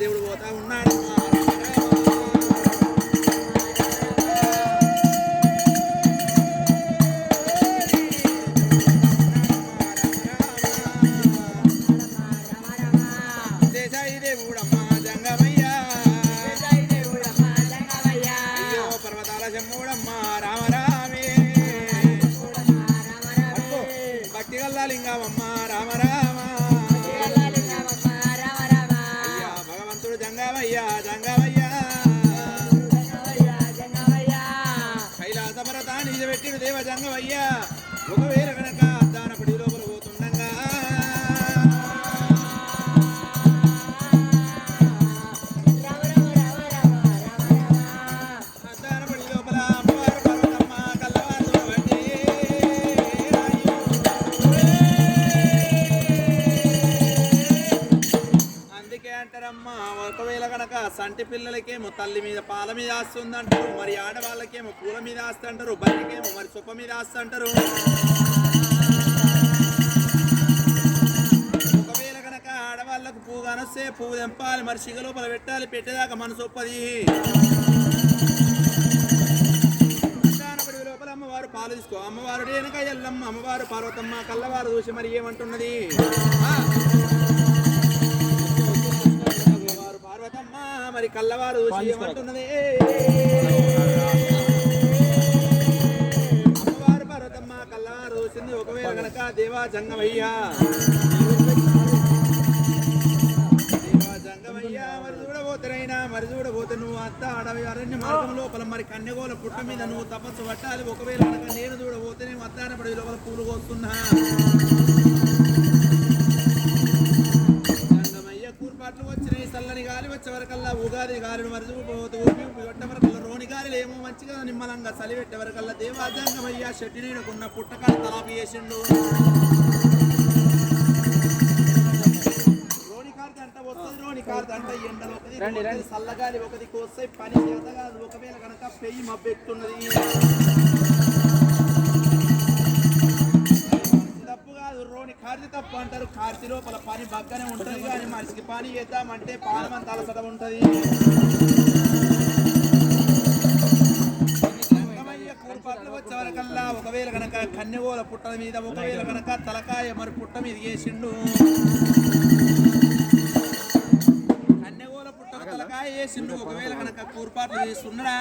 దేవుడు పోతా ఉన్నాడు. లింగమమ్మ రామ రామ అయ్యా భగవంతుడు జంగమయ్య జంగమయ్య కైలాసమరతాన్ని పెట్టిడు దేవ జంగమయ్య ఒకవేళ కనుక దానపడి లోపల పోతుండగా దానపడి లోపల అమ్మవారు పర్వతమ్మ కల్లవారు అంటారమ్మా. ఒకవేళ కనుక సంటి పిల్లలకేమో తల్లి మీద పాల మీద ఆస్తుంది అంటారు, మరి ఆడవాళ్ళకేమో పూల మీద ఆస్తి అంటారు, బయటకేమో మరి సొప్ప మీద ఆస్తి అంటారు. ఒకవేళ కనుక ఆడవాళ్ళకు పువ్వు కానొస్తే పువ్వు తెంపాలి, మరి సిగ లోపల పెట్టాలి, పెట్టేదాకా మన సొప్పది. లోపల అమ్మవారు పాలు తీసుకో, అమ్మవారు రేణుక ఎల్లమ్మ, అమ్మవారు పార్వతమ్మ కల్లవారు చూసి మరి ఏమంటున్నది. పార్వతమ్మ మరి కల్లవారు చూసి ఏమంటున్నది. అమ్మవారు పార్వతమ్మ కల్లవారు చూసింది. ఒకవేళ కనుక దేవా జంగమయ్య మరి చూడబోతునైనా మరి చూడబోతే నువ్వు అంత అడవి అరణ్య మార్గం లోపల మరి కన్యగోల పుట్ట మీద నువ్వు తపస్సు పట్టాలి. ఒకవేళ కనుక నేను చూడబోతే నేను అద్దానపడి లోపల పూలు కోస్తున్నా. కూర్పాట్లు వచ్చినాయి, చల్లని గాలి వచ్చే వరకల్లా ఉగాది గాలిని మరిచిపోతూ పెట్టే వరకల్లా రోని గాలిలు ఏమో మంచిగా నిమ్మలంగా చలి పెట్టే వరకల్లా దేవాజంగమయ్య చెట్టు నీడకున్న పుట్టకాలు తలాపి చేసిండు. రోని కార్డు అంట వస్తుంది, రోని కార్డు అంట ఎండలు ఒకది చల్లగాలి ఒకది కోస్తాయి పని చేత కాదు. ఒకవేళ కనుక పెయ్యి మబ్బెట్టున్నది రోని కార్తీ తప్పు అంటారు. కార్తీ లోపల పని బగ్గనే ఉంటది, కానీ మనిషికి పని చేద్దామంటే పాలమంత అలసట ఉంటది. కూర్పాట్లు వచ్చే వరకల్లా ఒకవేళ కనుక కన్యగోల పుట్ట మీద ఒకవేళ కనుక తలకాయ మరి పుట్ట మీద వేసిండు. కన్యగోల పుట్ట తలకాయ వేసిండు. ఒకవేళ కనుక కూర్పాట్లు చేస్తున్నాడా